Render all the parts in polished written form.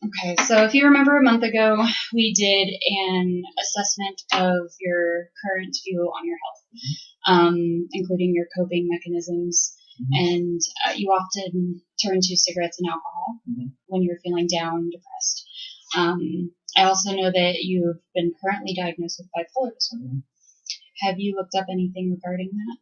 Okay, so if you remember a month ago, we did an assessment of your current view on your health, including your coping mechanisms. And you often turn to cigarettes and alcohol when you're feeling down, depressed. I also know that you've been currently diagnosed with bipolar disorder. Have you looked up anything regarding that?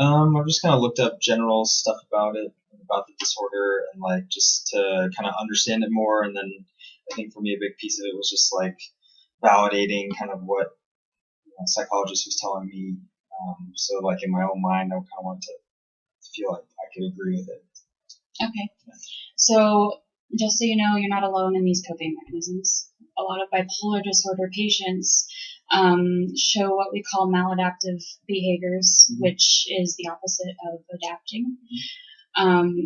I've just kind of looked up general stuff about it, about the disorder, and like just to kind of understand it more. And then I think for me a big piece of it was just like validating kind of what a psychologist was telling me. So like in my own mind, I kind of wanted to feel like I could agree with it. Okay. So just so you know, you're not alone in these coping mechanisms. A lot of bipolar disorder patients show what we call maladaptive behaviors, which is the opposite of adapting.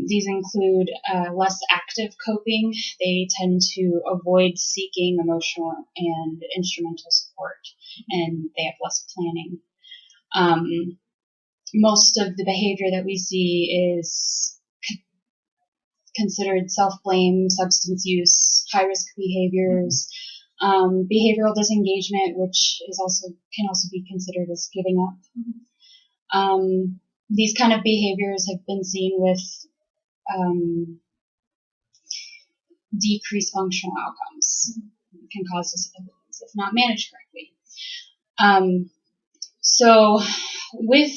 These include less active coping. They tend to avoid seeking emotional and instrumental support, and they have less planning. Most of the behavior that we see is considered self-blame, substance use, high-risk behaviors, behavioral disengagement, which can also be considered as giving up. These kind of behaviors have been seen with decreased functional outcomes. It can cause disabilities if not managed correctly. So with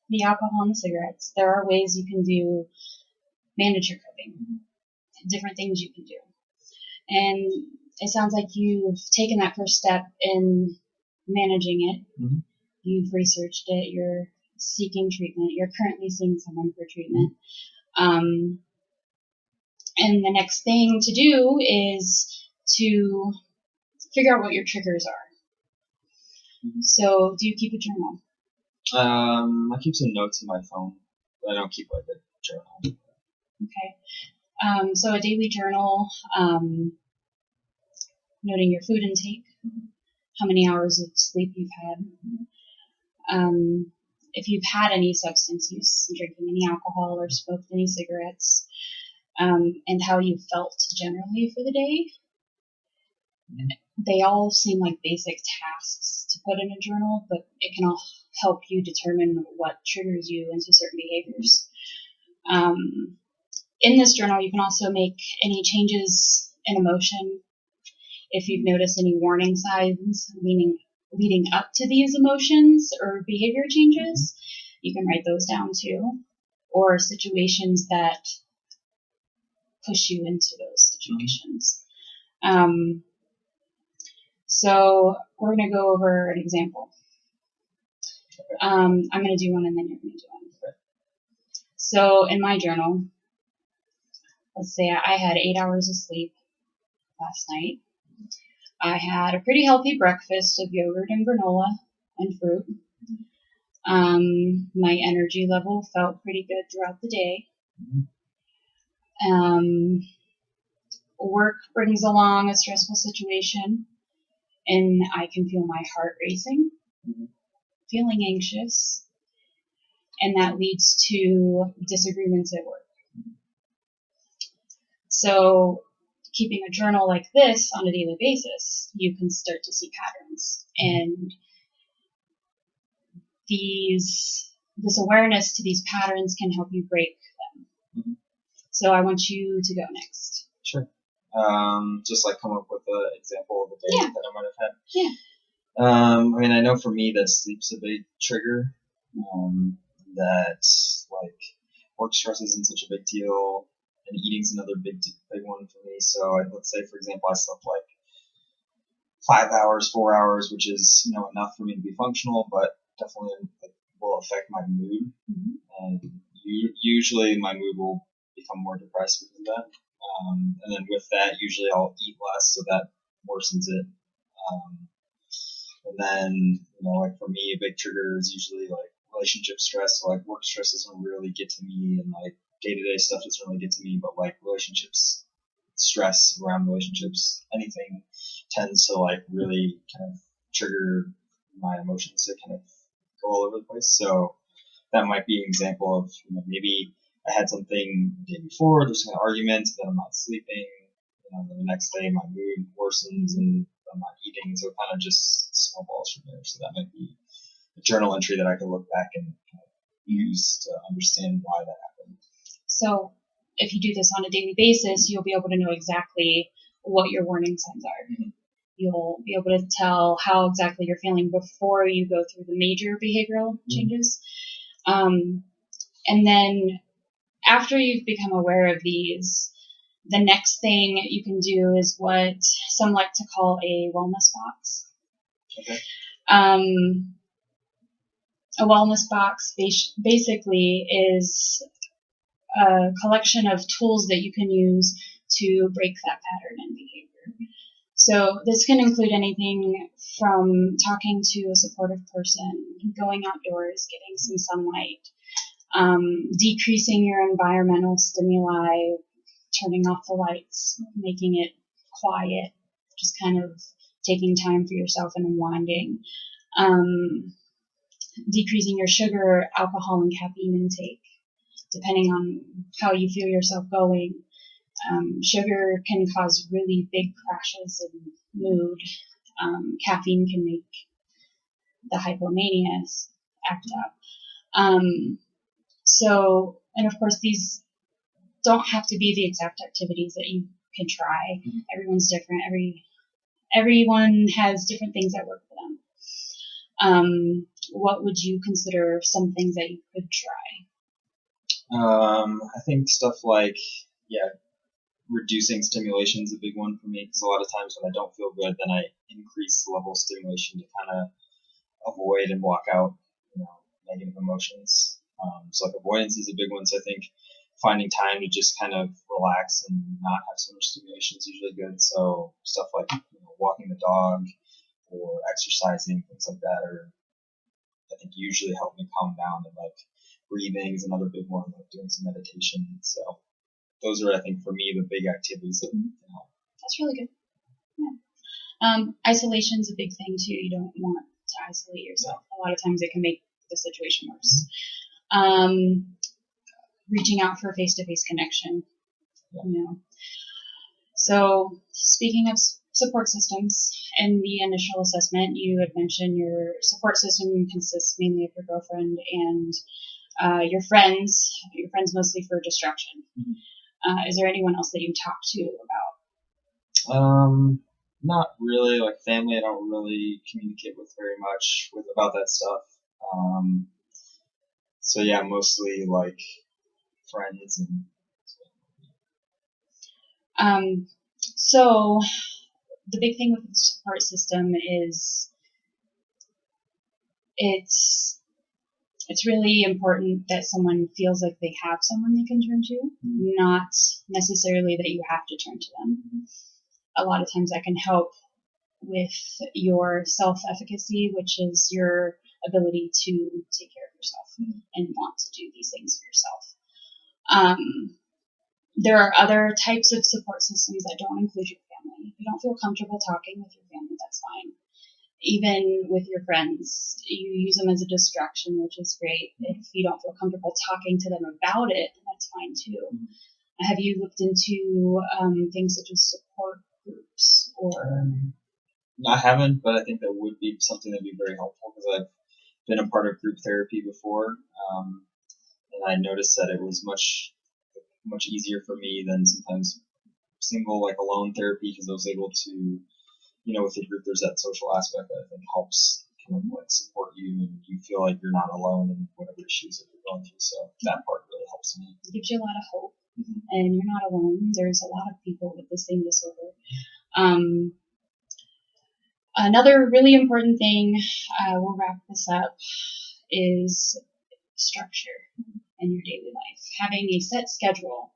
the alcohol and the cigarettes, there are ways you can manage your coping, different things you can do. And it sounds like you've taken that first step in managing it. You've researched it. You're seeking treatment. You're currently seeing someone for treatment. And the next thing to do is to figure out what your triggers are. So, do you keep a journal? I keep some notes in my phone, but I don't keep like a journal. Okay. So a daily journal, noting your food intake, how many hours of sleep you've had, if you've had any substance use, drinking any alcohol or smoked any cigarettes, and how you felt generally for the day. They all seem like basic tasks to put in a journal, but it can all help you determine what triggers you into certain behaviors. In this journal, you can also make any changes in emotion. If you've noticed any warning signs leading up to these emotions or behavior changes, you can write those down too. Or situations that push you into those situations. So we're going to go over an example. I'm going to do one and then you're going to do one. So in my journal, let's say I had 8 hours of sleep last night. I had a pretty healthy breakfast of yogurt and granola and fruit. My energy level felt pretty good throughout the day. Work brings along a stressful situation, and I can feel my heart racing, feeling anxious, and that leads to disagreements at work. So keeping a journal like this on a daily basis, you can start to see patterns. And this awareness to these patterns can help you break them. So I want you to go next. Sure. Just like come up with an example of a day that I might have had. Yeah. I mean, I know for me that sleep's a big trigger. That like work stress isn't such a big deal, and eating's another big one for me. So let's say, for example, I slept like 5 hours, 4 hours, which is enough for me to be functional, but definitely will affect my mood. And usually my mood will become more depressed because of that. And then with that, usually I'll eat less, so that worsens it. And then, like for me, a big trigger is usually like relationship stress. So like work stress doesn't really get to me, and like day-to-day stuff doesn't really get to me, but like relationships, stress around relationships, anything tends to like really kind of trigger my emotions to kind of go all over the place. So that might be an example of maybe I had something the day before, there's an argument, then I'm not sleeping, then the next day my mood worsens and I'm not eating, so it kind of just snowballs from there. So that might be a journal entry that I could look back and kind of use to understand why that happened. So if you do this on a daily basis, you'll be able to know exactly what your warning signs are. Mm-hmm. You'll be able to tell how exactly you're feeling before you go through the major behavioral changes. And then after you've become aware of these, the next thing you can do is what some like to call a wellness box. Okay. A wellness box basically is a collection of tools that you can use to break that pattern in behavior. So this can include anything from talking to a supportive person, going outdoors, getting some sunlight, decreasing your environmental stimuli, turning off the lights, making it quiet, just kind of taking time for yourself and unwinding, decreasing your sugar, alcohol, and caffeine intake, depending on how you feel yourself going. Sugar can cause really big crashes in mood. Caffeine can make the hypomania act up. And of course, these don't have to be the exact activities that you can try. Mm-hmm. Everyone's different. Everyone has different things that work for them. What would you consider some things that you could try? I think stuff like, reducing stimulation is a big one for me, because a lot of times when I don't feel good, then I increase the level of stimulation to kind of avoid and block out, negative emotions. So like avoidance is a big one. So I think finding time to just kind of relax and not have so much stimulation is usually good. So stuff like walking the dog or exercising, things like that, are I think usually help me calm down. And like breathing is another big one, like doing some meditation. So those are, I think, for me, the big activities that can help. That's really good. Yeah. Isolation is a big thing too. You don't want to isolate yourself. A lot of times it can make the situation worse. Reaching out for face-to-face connection. So speaking of support systems, in the initial assessment, you had mentioned your support system consists mainly of your girlfriend and your friends mostly for distraction. Mm-hmm. Is there anyone else that you talk to about? Not really. Like family, I don't really communicate with very much about that stuff. So yeah, mostly like friends and. So the big thing with the support system is it's really important that someone feels like they have someone they can turn to, not necessarily that you have to turn to them. A lot of times that can help with your self-efficacy, which is your ability to take care of yourself and want to do these things for yourself. There are other types of support systems that don't include your family. If you don't feel comfortable talking with your family, that's fine. Even with your friends, you use them as a distraction, which is great. If you don't feel comfortable talking to them about it, that's fine too. Have you looked into things such as support groups or? I haven't, but I think that would be something that would be very helpful, because I've been a part of group therapy before, and I noticed that it was much easier for me than sometimes single, like alone therapy, because I was able to, with the group, there's that social aspect that I think helps kind of like support you, and you feel like you're not alone in whatever issues that you're going through. So that part really helps me. It gives you a lot of hope, and you're not alone. There's a lot of people with the same disorder. Another really important thing, we'll wrap this up, is structure in your daily life. Having a set schedule.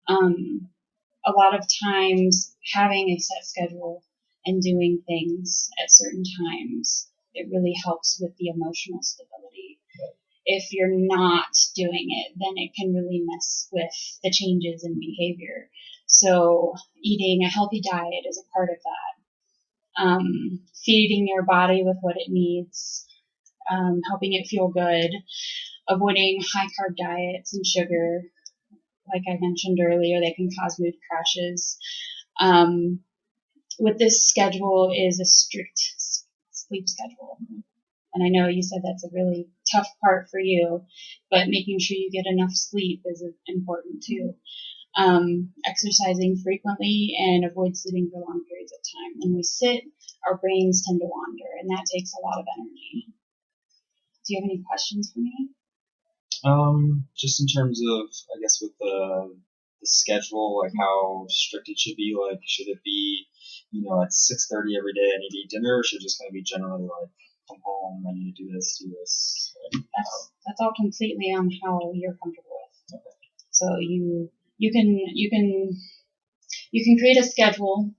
A lot of times, having a set schedule and doing things at certain times, it really helps with the emotional stability. If you're not doing it, then it can really mess with the changes in behavior. So eating a healthy diet is a part of that. Feeding your body with what it needs, helping it feel good, avoiding high carb diets and sugar. Like I mentioned earlier, they can cause mood crashes. With this schedule is a strict sleep schedule. And I know you said that's a really tough part for you, but making sure you get enough sleep is important too. Exercising frequently and avoid sitting for long periods of time. When we sit, our brains tend to wander, and that takes a lot of energy. Do you have any questions for me? Just in terms of, I guess, with the schedule, like how strict it should be. Like, should it be, at 6:30 every day I need to eat dinner, or should it just kind of be generally like, come home, I need to do this, do this? That's all completely on how you're comfortable with. Okay. So you can create a schedule.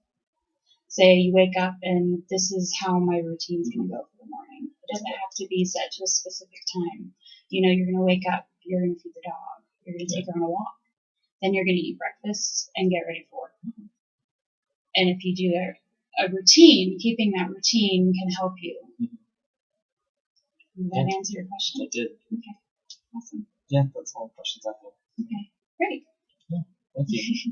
Say you wake up and this is how my routine's going to go for the morning. It doesn't have to be set to a specific time. You're going to wake up, you're going to feed the dog, you're going to take her on a walk, then you're going to eat breakfast and get ready for work. And if you do a routine, keeping that routine can help you. Did that answer your question? It did. Okay, awesome. Yeah, that's all the questions I have. Okay, great. Yeah, thank you.